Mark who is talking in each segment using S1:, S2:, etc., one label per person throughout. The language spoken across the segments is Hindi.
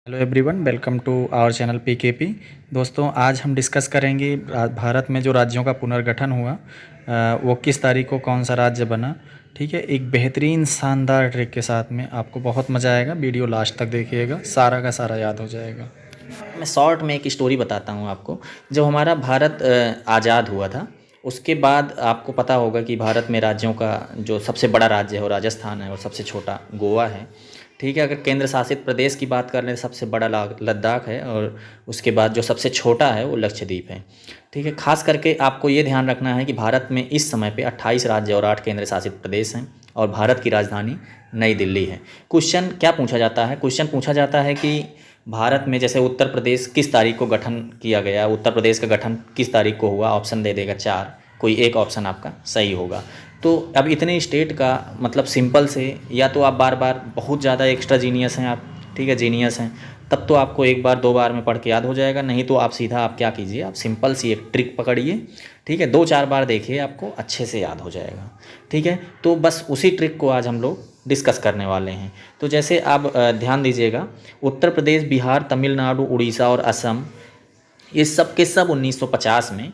S1: Hello everyone, welcome to our channel PKP. दोस्तों, आज हम डिस्कस करेंगे भारत में जो राज्यों का पुनर्गठन हुआ, वो किस तारीख को कौन सा राज्य बना। ठीक है, एक बेहतरीन शानदार ट्रिक के साथ में आपको बहुत मज़ा आएगा। वीडियो लास्ट तक देखिएगा, सारा का सारा याद हो जाएगा।
S2: मैं शॉर्ट में एक स्टोरी बताता हूँ आपको। जब हमारा भारत आज़ाद हुआ था, उसके बाद आपको पता होगा कि भारत में राज्यों का जो सबसे बड़ा राज्य है वो राजस्थान है और सबसे छोटा गोवा है। ठीक है, अगर केंद्र शासित प्रदेश की बात कर लें तो सबसे बड़ा लद्दाख है और उसके बाद जो सबसे छोटा है वो लक्षद्वीप है। ठीक है, खास करके आपको ये ध्यान रखना है कि भारत में इस समय पे 28 राज्य और 8 केंद्र शासित प्रदेश हैं और भारत की राजधानी नई दिल्ली है। क्वेश्चन क्या पूछा जाता है? क्वेश्चन पूछा जाता है कि भारत में जैसे उत्तर प्रदेश किस तारीख को गठन किया गया, उत्तर प्रदेश का गठन किस तारीख को हुआ। ऑप्शन दे देगा 4, कोई एक ऑप्शन आपका सही होगा। तो अब इतने स्टेट का मतलब सिंपल से, या तो आप बार बार बहुत ज़्यादा एक्स्ट्रा जीनियस हैं आप, ठीक है जीनियस हैं, तब तो आपको एक बार दो बार में पढ़ के याद हो जाएगा। नहीं तो आप सीधा आप क्या कीजिए, आप सिंपल सी एक ट्रिक पकड़िए। ठीक है, 2-4 बार देखिए, आपको अच्छे से याद हो जाएगा। ठीक है, तो बस उसी ट्रिक को आज हम लोग डिस्कस करने वाले हैं। तो जैसे आप ध्यान दीजिएगा, उत्तर प्रदेश, बिहार, तमिलनाडु, उड़ीसा और असम, ये सब के सब 1950 में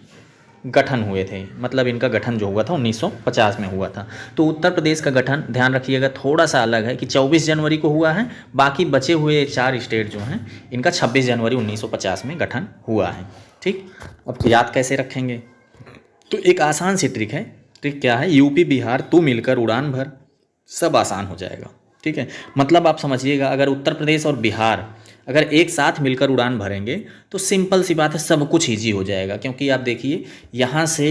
S2: गठन हुए थे। मतलब इनका गठन जो हुआ था 1950 में हुआ था। तो उत्तर प्रदेश का गठन ध्यान रखिएगा थोड़ा सा अलग है कि 24 जनवरी को हुआ है। बाकी बचे हुए 4 स्टेट जो हैं इनका 26 जनवरी 1950 में गठन हुआ है। ठीक, अब याद कैसे रखेंगे? तो एक आसान सी ट्रिक है। ट्रिक क्या है? यूपी बिहार तू मिलकर उड़ान भर, सब आसान हो जाएगा। ठीक है, मतलब आप समझिएगा, अगर उत्तर प्रदेश और बिहार अगर एक साथ मिलकर उड़ान भरेंगे तो सिंपल सी बात है, सब कुछ ईजी हो जाएगा। क्योंकि आप देखिए यहाँ से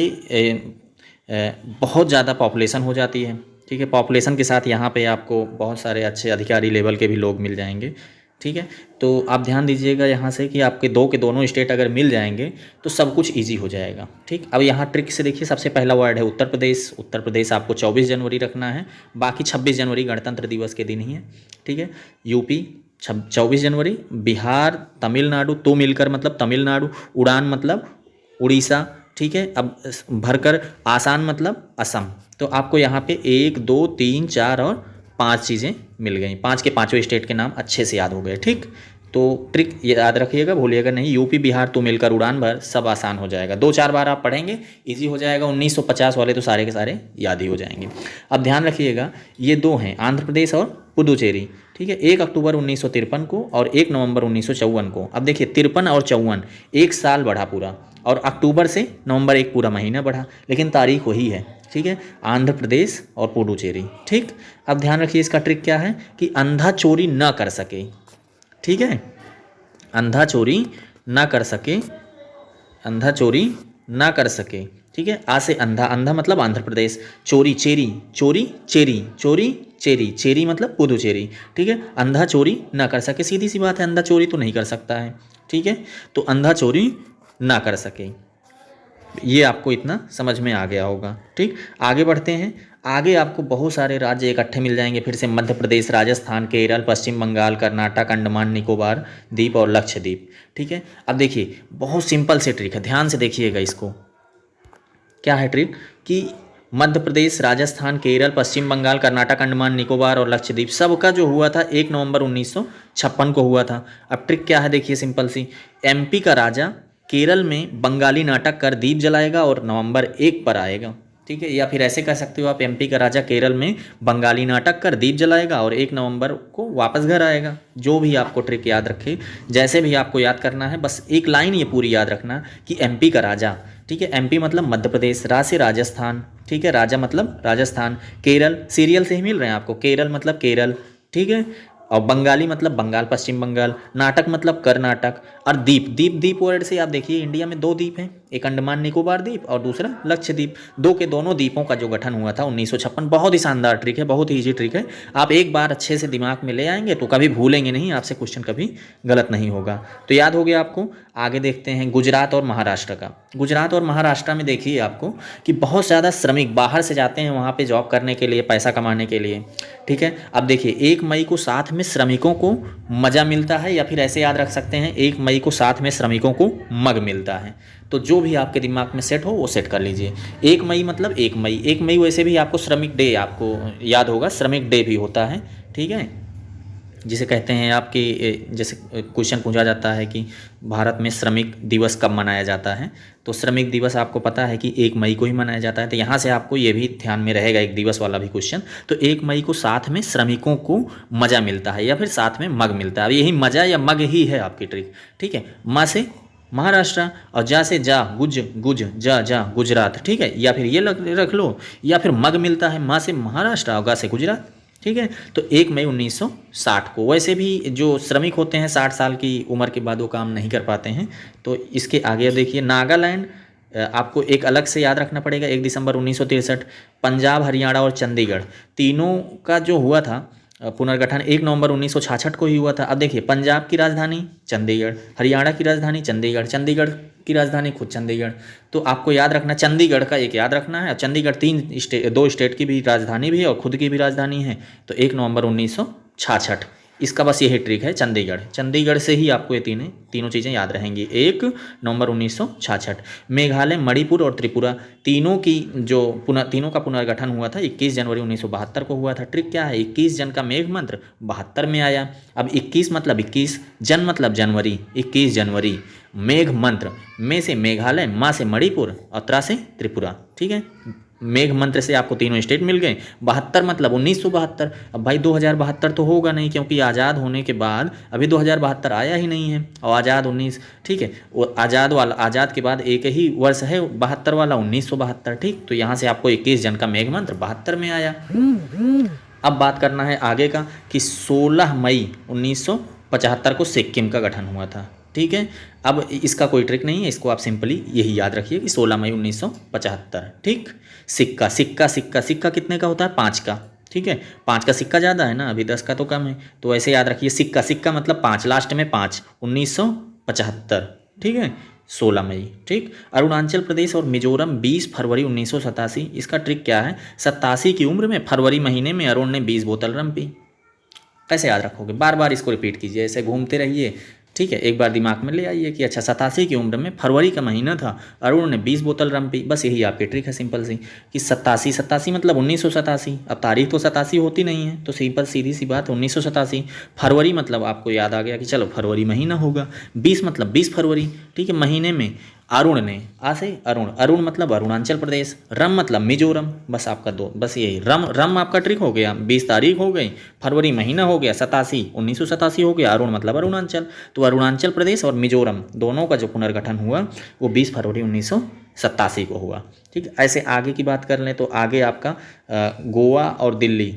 S2: बहुत ज़्यादा पॉपुलेशन हो जाती है। ठीक है, पॉपुलेशन के साथ यहाँ पे आपको बहुत सारे अच्छे अधिकारी लेवल के भी लोग मिल जाएंगे। ठीक है, तो आप ध्यान दीजिएगा यहाँ से कि आपके दो के दोनों स्टेट अगर मिल जाएंगे तो सब कुछ इजी हो जाएगा। ठीक, अब यहाँ ट्रिक से देखिए, सबसे पहला वर्ड है उत्तर प्रदेश। उत्तर प्रदेश आपको 24 जनवरी रखना है, बाकी 26 जनवरी गणतंत्र दिवस के दिन ही है। ठीक है, यूपी 24 जनवरी, बिहार तमिलनाडु, तो मिलकर मतलब तमिलनाडु, उड़ान मतलब उड़ीसा। ठीक है, अब भरकर आसान मतलब असम। तो आपको यहाँ पे 1 2 3 4 और 5 चीज़ें मिल गई। 5 के पाँचों स्टेट के नाम अच्छे से याद हो गए। ठीक, तो ट्रिक याद रखिएगा, भूलिएगा नहीं। यूपी बिहार तो मिलकर उड़ान भर, सब आसान हो जाएगा। 2-4 बार आप पढ़ेंगे, इजी हो जाएगा। 1950 वाले तो सारे के सारे याद ही हो जाएंगे। अब ध्यान रखिएगा, ये दो हैं आंध्र प्रदेश और पुदुचेरी। ठीक है, 1 अक्टूबर 1953 को और 1 नवंबर 1954 को। अब देखिए 53 और 54 एक साल बढ़ा पूरा, और अक्टूबर से नवंबर एक पूरा महीना बढ़ा, लेकिन तारीख वही है। ठीक है, आंध्र प्रदेश और पुडुचेरी। ठीक, अब ध्यान रखिए, इसका ट्रिक क्या है कि अंधा चोरी ना कर सके। ठीक है, अंधा चोरी ना कर सके, अंधा चोरी ना कर सके। ठीक है, आ से अंधा, अंधा मतलब आंध्र प्रदेश, चोरी चेरी, चोरी चेरी, चोरी चेरी, चेरी मतलब पुदुचेरी। ठीक है, अंधा चोरी ना कर सके, सीधी सी बात है, अंधा चोरी तो नहीं कर सकता है। ठीक है, तो अंधा चोरी ना कर सके, ये आपको इतना समझ में आ गया होगा। ठीक, आगे बढ़ते हैं। आगे आपको बहुत सारे राज्य इकट्ठे मिल जाएंगे फिर से, मध्य प्रदेश, राजस्थान, केरल, पश्चिम बंगाल, कर्नाटक, अंडमान निकोबार द्वीप और लक्षद्वीप। ठीक है, अब देखिए बहुत सिंपल से ट्रिक है, ध्यान से देखिएगा इसको। क्या है ट्रिक कि मध्य प्रदेश, राजस्थान, केरल, पश्चिम बंगाल, कर्नाटक, अंडमान निकोबार और लक्षद्वीप सबका जो हुआ था 1 नवंबर 1956 को हुआ था। अब ट्रिक क्या है देखिए, सिंपल सी। एमपी का राजा केरल में बंगाली नाटक कर दीप जलाएगा और नवंबर 1 पर आएगा। ठीक है, या फिर ऐसे कह सकते हो आप, एमपी का राजा केरल में बंगाली नाटक कर दीप जलाएगा और 1 नवंबर को वापस घर आएगा। जो भी आपको ट्रिक याद रखे, जैसे भी आपको याद करना है, बस एक लाइन ये पूरी याद रखना कि एमपी का राजा। ठीक है, एमपी मतलब मध्य प्रदेश, रा से राजस्थान। ठीक है, राजा मतलब राजस्थान, केरल सीरियल से ही मिल रहे हैं आपको, केरल मतलब केरल। ठीक है, और बंगाली मतलब बंगाल, पश्चिम बंगाल, नाटक मतलब कर्नाटक, और द्वीप, द्वीप द्वीप वर्ड से आप देखिए इंडिया में 2 द्वीप हैं, एक अंडमान निकोबार द्वीप और दूसरा लक्षद्वीप। दो के दोनों द्वीपों का जो गठन हुआ था 1956। बहुत ही शानदार ट्रिक है, बहुत ही ईजी ट्रिक है। आप एक बार अच्छे से दिमाग में ले आएंगे तो कभी भूलेंगे नहीं, आपसे क्वेश्चन कभी गलत नहीं होगा। तो याद हो गया आपको। आगे देखते हैं गुजरात और महाराष्ट्र का। गुजरात और महाराष्ट्र में देखिए आपको कि बहुत ज़्यादा श्रमिक बाहर से जाते हैं वहाँ पे जॉब करने के लिए, पैसा कमाने के लिए। ठीक है, अब देखिए 1 मई को साथ में श्रमिकों को मज़ा मिलता है, या फिर ऐसे याद रख सकते हैं 1 मई को साथ में श्रमिकों को मग मिलता है। तो जो भी आपके दिमाग में सेट हो वो सेट कर लीजिए। 1 मई मतलब 1 मई, 1 मई वैसे भी आपको श्रमिक डे आपको याद होगा, श्रमिक डे भी होता है। ठीक है, जिसे कहते हैं आपकी जैसे क्वेश्चन पूछा जाता है कि भारत में श्रमिक दिवस कब मनाया जाता है, तो श्रमिक दिवस आपको पता है कि 1 मई को ही मनाया जाता है। तो यहाँ से आपको ये भी ध्यान में रहेगा, एक दिवस वाला भी क्वेश्चन। तो 1 मई को साथ में श्रमिकों को मजा मिलता है या फिर साथ में मग मिलता है। अब यही मजा या मग ही है आपकी ट्रिक, ठीक है। माँ से महाराष्ट्र और जा से जा गुज गुज जा जा गुजरात, ठीक है। या फिर ये रख लो, या फिर मग मिलता है माँ से महाराष्ट्र और गा से गुजरात, ठीक है। तो 1 मई 1960 को। वैसे भी जो श्रमिक होते हैं 60 साल की उम्र के बाद वो काम नहीं कर पाते हैं। तो इसके आगे देखिए, नागालैंड आपको एक अलग से याद रखना पड़ेगा, 1 दिसंबर 1963। पंजाब, हरियाणा और चंडीगढ़ तीनों का जो हुआ था पुनर्गठन 1 नवंबर 1966 को ही हुआ था। अब देखिए, पंजाब की राजधानी चंडीगढ़, हरियाणा की राजधानी चंडीगढ़, चंडीगढ़ की राजधानी खुद चंडीगढ़। तो आपको याद रखना, चंडीगढ़ का एक याद रखना है। चंडीगढ़ 2 स्टेट की भी राजधानी भी है और खुद की भी राजधानी है। तो 1 नवंबर 1966, इसका बस यही ट्रिक है, चंडीगढ़। चंडीगढ़ से ही आपको ये तीनों चीज़ें याद रहेंगी। 1 नवंबर 1966। मेघालय, मणिपुर और त्रिपुरा तीनों का पुनर्गठन हुआ था 21 जनवरी 1972 को हुआ था। ट्रिक क्या है, 21 जन का मेघ मंत्र 72 में आया। अब 21 मतलब 21, जन मतलब जनवरी, 21 जनवरी। मेघ मंत्र, में से मेघालय, माँ से मणिपुर और त्रा से त्रिपुरा, ठीक है। मेघ मंत्र से आपको तीनों स्टेट मिल गए। 72 मतलब 1972। अब भाई 2072 तो होगा नहीं, क्योंकि आज़ाद होने के बाद अभी 2072 आया ही नहीं है, और आज़ाद 19, ठीक है। वो आज़ाद के बाद एक ही वर्ष है 72 वाला, 1972, ठीक। तो यहाँ से आपको 21 जन का मेघ मंत्र 72 में आया। अब बात करना है आगे का कि 16 मई 1975 को सिक्किम का गठन हुआ था, ठीक है। अब इसका कोई ट्रिक नहीं है, इसको आप सिंपली यही याद रखिए कि 16 मई 1975, ठीक। सिक्का सिक्का सिक्का सिक्का कितने का होता है, 5 का, ठीक है। 5 का सिक्का ज़्यादा है ना, अभी 10 का तो कम है। तो ऐसे याद रखिए, सिक्का सिक्का मतलब 5, लास्ट में 5, 1975, ठीक है। 16 मई, ठीक। अरुणाचल प्रदेश और मिजोरम 20 फरवरी 1987। इसका ट्रिक क्या है, 87 की उम्र में फरवरी महीने में अरुण ने 20 बोतल रम पी। कैसे याद रखोगे, बार बार इसको रिपीट कीजिए, ऐसे घूमते रहिए, ठीक है। एक बार दिमाग में ले आइए कि अच्छा 87 की उम्र में फरवरी का महीना था, अरुण ने 20 बोतल रम पी। बस यही आपकी ट्रिक है सिंपल सी, कि 87 मतलब 1987। अब तारीख तो 87 होती नहीं है, तो सिंपल सीधी सी बात 1987। फरवरी मतलब आपको याद आ गया कि चलो फरवरी महीना होगा। 20 मतलब 20 फरवरी, ठीक है। महीने में अरुण ने, आ से अरुण, अरुण मतलब अरुणाचल प्रदेश, रम मतलब मिजोरम। बस आपका बस यही रम आपका ट्रिक हो गया। 20 तारीख हो गई, फरवरी महीना हो गया, 87 1987 हो गया, अरुण मतलब अरुणाचल। तो अरुणाचल प्रदेश और मिजोरम दोनों का जो पुनर्गठन हुआ वो 20 फरवरी 1987 को हुआ, ठीक है। ऐसे आगे की बात कर लें तो आगे आपका गोवा और दिल्ली,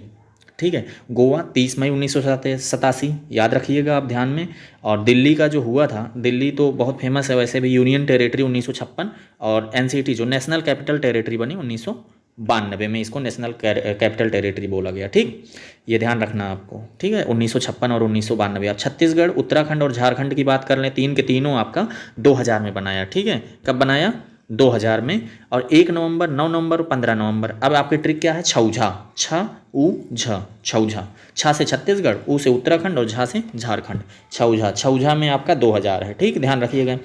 S2: ठीक है। गोवा 30 मई 1987, याद रखिएगा आप ध्यान में। और दिल्ली का जो हुआ था, दिल्ली तो बहुत फेमस है वैसे भी, यूनियन टेरिटरी 1956, और एनसीटी जो नेशनल कैपिटल टेरिटरी बनी 1992 में, इसको नेशनल कैपिटल टेरिटरी बोला गया, ठीक। ये ध्यान रखना आपको, ठीक है। 1956 और 1992। अब छत्तीसगढ़, उत्तराखंड और झारखंड की बात कर लें, तीन के तीनों आपका 2000 में बनाया, ठीक है। कब बनाया, 2000 में। और 1 नवंबर, 9 नवंबर, 15 नवंबर। अब आपकी ट्रिक क्या है, छौझा, छ उ झ, छौझा। छा से छत्तीसगढ़, ऊ से उत्तराखंड और झा से झारखंड, छौझा। छौझा में आपका 2000 है, ठीक, ध्यान रखिएगा।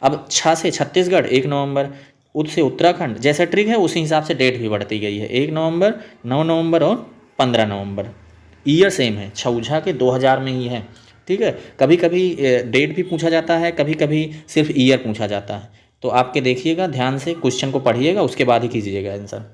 S2: अब छा से छत्तीसगढ़ 1 नवंबर, उद से उत्तराखंड, जैसा ट्रिक है उसी हिसाब से डेट भी बढ़ती गई है। 1 नवंबर, 9 नवंबर और 15 नवंबर। ईयर सेम है, छौझा के 2000 में ही है, ठीक है। कभी कभी डेट भी पूछा जाता है, कभी कभी सिर्फ ईयर पूछा जाता है। तो आपके देखिएगा ध्यान से, क्वेश्चन को पढ़िएगा, उसके बाद ही कीजिएगा आंसर।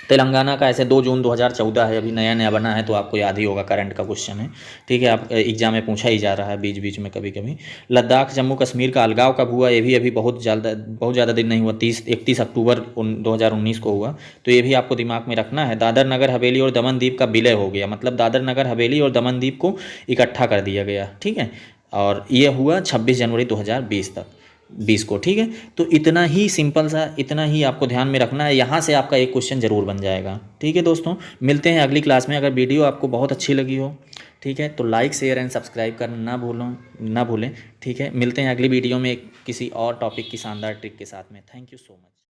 S2: तेलंगाना का ऐसे 2 जून 2014 है, अभी नया नया बना है, तो आपको याद ही होगा, करंट का क्वेश्चन है, ठीक है। आप एग्जाम में पूछा ही जा रहा है बीच बीच में कभी कभी। लद्दाख जम्मू कश्मीर का अलगाव कब हुआ, ये भी अभी बहुत ज़्यादा दिन नहीं हुआ, 31 अक्टूबर 2019 को हुआ। तो ये भी आपको दिमाग में रखना है। दादर नगर हवेली और दमन दीप का विलय हो गया, मतलब दादर नगर हवेली और दमन दीप को इकट्ठा कर दिया गया, ठीक है। और ये हुआ 26 जनवरी 2020 को, ठीक है। तो इतना ही सिंपल सा, इतना ही आपको ध्यान में रखना है। यहाँ से आपका एक क्वेश्चन जरूर बन जाएगा, ठीक है दोस्तों। मिलते हैं अगली क्लास में। अगर वीडियो आपको बहुत अच्छी लगी हो, ठीक है, तो लाइक शेयर एंड सब्सक्राइब करना ना भूलें, ठीक है। मिलते हैं अगली वीडियो में किसी और टॉपिक की शानदार ट्रिक के साथ में। Thank you so much.